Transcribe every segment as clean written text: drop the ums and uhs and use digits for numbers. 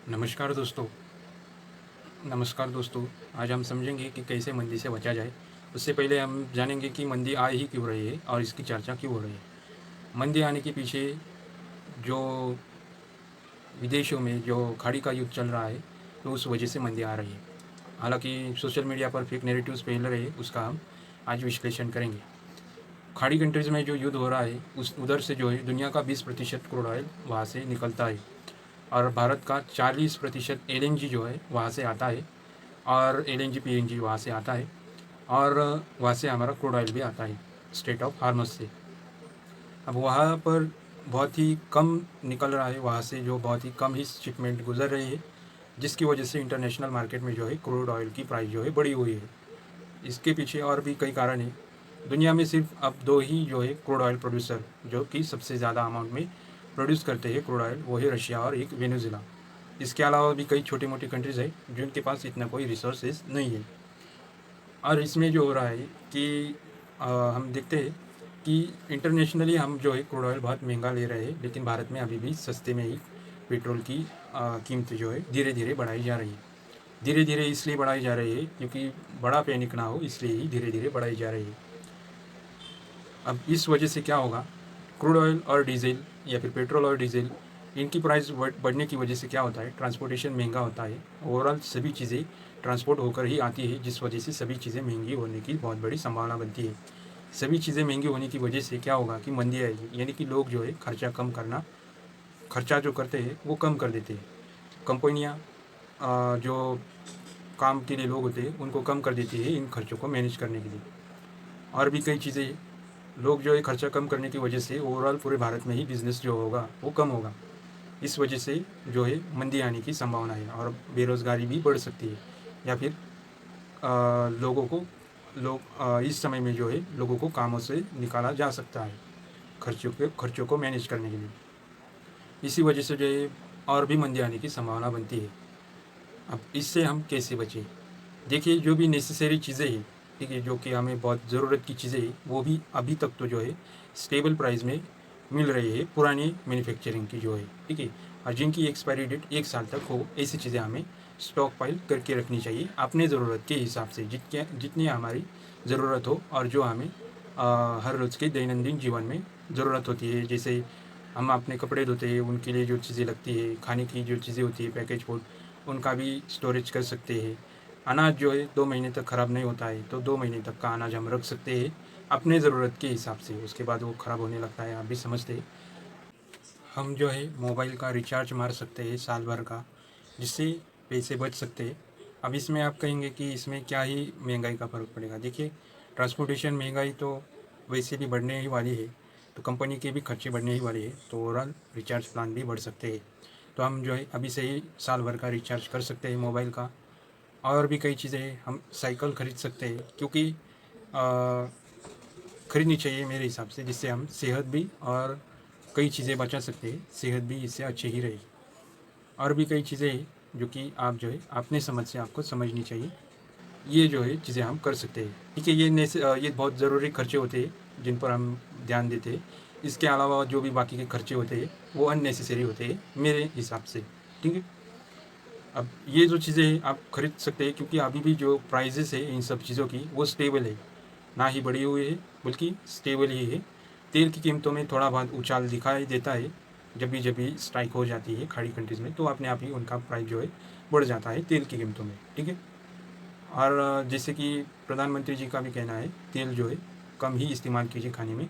नमस्कार दोस्तों। आज हम समझेंगे कि कैसे मंदी से बचा जाए। उससे पहले हम जानेंगे कि मंदी आ ही क्यों रही है और इसकी चर्चा क्यों हो रही है। मंदी आने के पीछे जो विदेशों में जो खाड़ी का युद्ध चल रहा है, तो उस वजह से मंदी आ रही है। हालांकि सोशल मीडिया पर फेक नैरेटिव्स फैल रहे हैं, उसका हम आज विश्लेषण करेंगे। खाड़ी कंट्रीज़ में जो युद्ध हो रहा है, उस उधर से जो है दुनिया का 20% क्रूड ऑयल वहाँ से निकलता है और भारत का 40% एलएनजी जो है वहाँ से आता है और एलएनजी पीएनजी वहाँ से आता है और वहाँ से हमारा क्रूड ऑयल भी आता है स्टेट ऑफ हार्मस से। अब वहाँ पर बहुत ही कम निकल रहा है, वहाँ से जो बहुत ही कम ही शिपमेंट गुजर रही है, जिसकी वजह से इंटरनेशनल मार्केट में जो है क्रूड ऑयल की प्राइस जो है बढ़ी हुई है। इसके पीछे और भी कई कारण हैं। दुनिया में सिर्फ अब दो ही जो है क्रूड ऑयल प्रोड्यूसर जो कि सबसे ज़्यादा अमाउंट में प्रोड्यूस करते हैं क्रूड ऑयल, वो है रशिया और एक वेनेजुएला। इसके अलावा भी कई छोटी मोटी कंट्रीज़ है जिनके पास इतना कोई रिसोर्सेज नहीं है। और इसमें जो हो रहा है कि हम देखते हैं कि इंटरनेशनली हम जो है क्रूड ऑयल बहुत महंगा ले रहे हैं, लेकिन भारत में अभी भी सस्ते में ही पेट्रोल की कीमत जो है धीरे धीरे बढ़ाई जा रही है। धीरे धीरे इसलिए बढ़ाई जा रही है क्योंकि बड़ा पैनिक ना हो, इसलिए ही धीरे धीरे बढ़ाई जा रही है। अब इस वजह से क्या होगा, क्रूड ऑयल और डीजल या फिर पेट्रोल और डीजल, इनकी प्राइस बढ़ने की वजह से क्या होता है, ट्रांसपोर्टेशन महंगा होता है। ओवरऑल सभी चीज़ें ट्रांसपोर्ट होकर ही आती है, जिस वजह से सभी चीज़ें महंगी होने की बहुत बड़ी संभावना बनती है। सभी चीज़ें महंगी होने की वजह से क्या होगा कि मंदी आएगी, यानी कि लोग जो है खर्चा जो करते हैं वो कम कर देते हैं। कंपनियाँ जो काम के लिए लोग होते हैं उनको कम कर देती है इन खर्चों को मैनेज करने के लिए। और भी कई चीज़ें, लोग जो है खर्चा कम करने की वजह से ओवरऑल पूरे भारत में ही बिज़नेस जो होगा वो कम होगा। इस वजह से जो है मंदी आने की संभावना है और बेरोज़गारी भी बढ़ सकती है, या फिर लोगों को इस समय में जो है लोगों को कामों से निकाला जा सकता है खर्चों को मैनेज करने के लिए। इसी वजह से जो है और भी मंदी आने की संभावना बनती है। अब इससे हम कैसे बचें? देखिए, जो भी नेसेसरी चीज़ें हैं, ठीक है, जो कि हमें बहुत ज़रूरत की चीज़ें हैं, वो भी अभी तक तो जो है स्टेबल प्राइस में मिल रही है, पुरानी मैन्युफैक्चरिंग की जो है, ठीक है। और जिनकी एक्सपायरी डेट 1 साल तक हो, ऐसी चीज़ें हमें स्टॉक पाइल करके रखनी चाहिए अपने ज़रूरत के हिसाब से, जितनी हमारी ज़रूरत हो और जो हमें हर रोज़ के दैनंदिन जीवन में ज़रूरत होती है। जैसे हम अपने कपड़े धोते हैं, उनके लिए जो चीज़ें लगती है, खाने की जो चीज़ें होती है, पैकेज फूड, उनका भी स्टोरेज कर सकते हैं। अनाज जो है 2 महीने तक ख़राब नहीं होता है, तो 2 महीने तक का अनाज हम रख सकते हैं अपने ज़रूरत के हिसाब से। उसके बाद वो ख़राब होने लगता है, आप भी समझते हैं। हम जो है मोबाइल का रिचार्ज मार सकते हैं साल भर का, जिससे पैसे बच सकते हैं। अब इसमें आप कहेंगे कि इसमें क्या ही महंगाई का फ़र्क पड़ेगा। देखिए, ट्रांसपोर्टेशन महंगाई तो वैसे भी बढ़ने ही वाली है, तो कंपनी के भी खर्चे बढ़ने ही वाले हैं, तो ओवरऑल रिचार्ज प्लान भी बढ़ सकते हैं। तो हम जो है अभी से ही साल भर का रिचार्ज कर सकते हैं मोबाइल का। और भी कई चीज़ें हैं, हम साइकिल खरीद सकते हैं, क्योंकि खरीदनी चाहिए मेरे हिसाब से, जिससे हम सेहत भी और कई चीज़ें बचा सकते हैं, सेहत भी इससे अच्छी ही रहेगी। और भी कई चीज़ें हैं जो कि आप जो है अपने समझ से आपको समझनी चाहिए। ये जो है चीज़ें हम कर सकते हैं, ठीक है। ये बहुत ज़रूरी खर्चे होते हैं जिन पर हम ध्यान देते हैं। इसके अलावा जो भी बाकी के खर्चे होते हैं वो अननेसेसरी होते हैं मेरे हिसाब से, ठीक है। अब ये जो चीज़ें हैं आप खरीद सकते हैं, क्योंकि अभी भी जो प्राइजेस है इन सब चीज़ों की वो स्टेबल है, ना ही बढ़ी हुई है, बल्कि स्टेबल ही है। तेल की कीमतों में थोड़ा बहुत उछाल दिखाई देता है, जब भी स्ट्राइक हो जाती है खाड़ी कंट्रीज़ में, तो अपने आप ही उनका प्राइस जो है बढ़ जाता है तेल की कीमतों में, ठीक है। और जैसे कि प्रधानमंत्री जी का भी कहना है, तेल जो है कम ही इस्तेमाल कीजिए खाने में।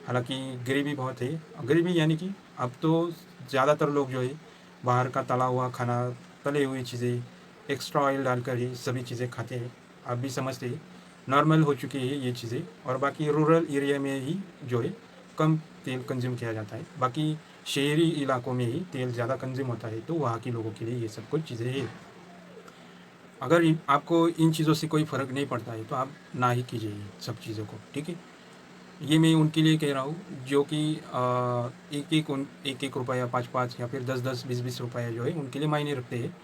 हालांकि गरीबी बहुत है, गरीबी यानी कि अब तो ज़्यादातर लोग जो है बाहर का तला हुआ खाना, तले हुई चीज़ें, एक्स्ट्रा ऑयल डालकर ही सभी चीज़ें खाते हैं। आप भी समझते हैं, नॉर्मल हो चुकी है ये चीज़ें। और बाकी रूरल एरिया में ही जो है कम तेल कंज्यूम किया जाता है, बाकी शहरी इलाकों में ही तेल ज़्यादा कंज्यूम होता है, तो वहाँ के लोगों के लिए ये सब कुछ चीज़ें हैं। अगर आपको इन चीज़ों से कोई फ़र्क नहीं पड़ता है तो आप ना ही कीजिए ये सब चीज़ों को, ठीक है। ये मैं उनके लिए कह रहा हूँ जो कि एक एक रुपया, 5-5 या फिर 10-10, 20-20 रुपया जो है उनके लिए मायने रखते हैं।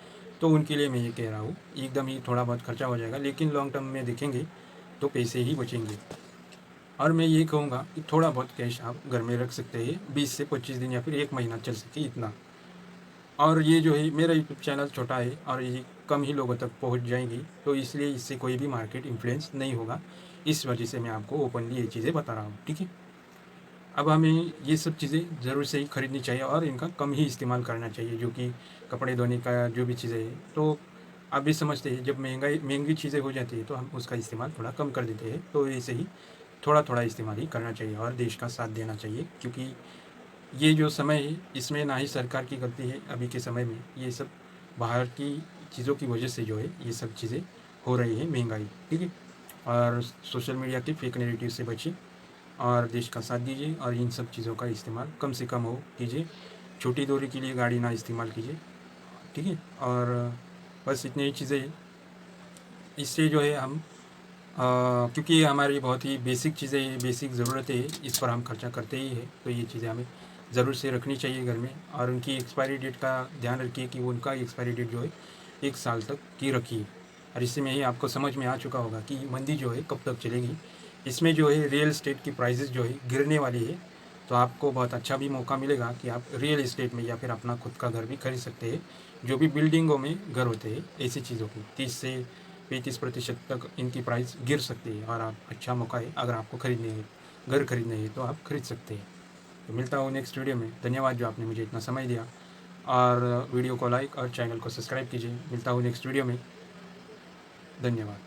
तो उनके लिए मैं ये कह रहा हूँ, एकदम ही थोड़ा बहुत खर्चा हो जाएगा, लेकिन लॉन्ग टर्म में देखेंगे तो पैसे ही बचेंगे। और मैं ये कहूँगा कि थोड़ा बहुत कैश आप घर में रख सकते हैं, 20 से 25 दिन या फिर 1 महीना चल सके इतना। और ये जो है मेरा यूट्यूब चैनल छोटा है और ये कम ही लोगों तक पहुंच जाएंगी, तो इसलिए इससे कोई भी मार्केट इन्फ्लुएंस नहीं होगा। इस वजह से मैं आपको ओपनली ये चीज़ें बता रहा हूँ, ठीक है। अब हमें ये सब चीज़ें ज़रूर से ही खरीदनी चाहिए और इनका कम ही इस्तेमाल करना चाहिए, जो कि कपड़े धोने का जो भी चीज़ें हैं। तो आप भी समझते हैं जब महंगी चीज़ें हो जाती है तो हम उसका इस्तेमाल थोड़ा कम कर देते हैं। तो ऐसे ही थोड़ा थोड़ा इस्तेमाल ही करना चाहिए और देश का साथ देना चाहिए, क्योंकि ये जो समय है इसमें ना ही सरकार की गलती है। अभी के समय में ये सब बाहर की चीज़ों की वजह से जो है ये सब चीज़ें हो रही है, महंगाई, ठीक है। और सोशल मीडिया के फेक नेगेटिव से बचिए और देश का साथ दीजिए और इन सब चीज़ों का इस्तेमाल कम से कम हो कीजिए। छोटी दूरी के लिए गाड़ी ना इस्तेमाल कीजिए, ठीक है। और बस इतनी ही चीज़ें हैं। इससे जो है हम क्योंकि ये हमारी बहुत ही बेसिक चीज़ें, बेसिक ज़रूरतें हैं, इस पर हम खर्चा करते ही हैं। तो ये चीज़ें हमें ज़रूर से रखनी चाहिए घर में और उनकी एक्सपायरी डेट का ध्यान रखिए कि उनका एक्सपायरी डेट जो है 1 साल तक की रखिए। और इससे में ही आपको समझ में आ चुका होगा कि मंदी जो है कब तक चलेगी। इसमें जो है रियल एस्टेट की प्राइसेस जो है गिरने वाली है, तो आपको बहुत अच्छा भी मौका मिलेगा कि आप रियल एस्टेट में या फिर अपना खुद का घर भी खरीद सकते हैं। जो भी बिल्डिंगों में घर होते हैं ऐसी चीज़ों की 30 से 35% तक इनकी प्राइस गिर सकती है और आप अच्छा मौका है, अगर आपको खरीदने है, घर खरीदने है तो आप खरीद सकते हैं। तो मिलता हूँ नेक्स्ट वीडियो में। धन्यवाद जो आपने मुझे इतना समय दिया और वीडियो को लाइक और चैनल को सब्सक्राइब कीजिए। मिलता हूँ नेक्स्ट वीडियो में। धन्यवाद।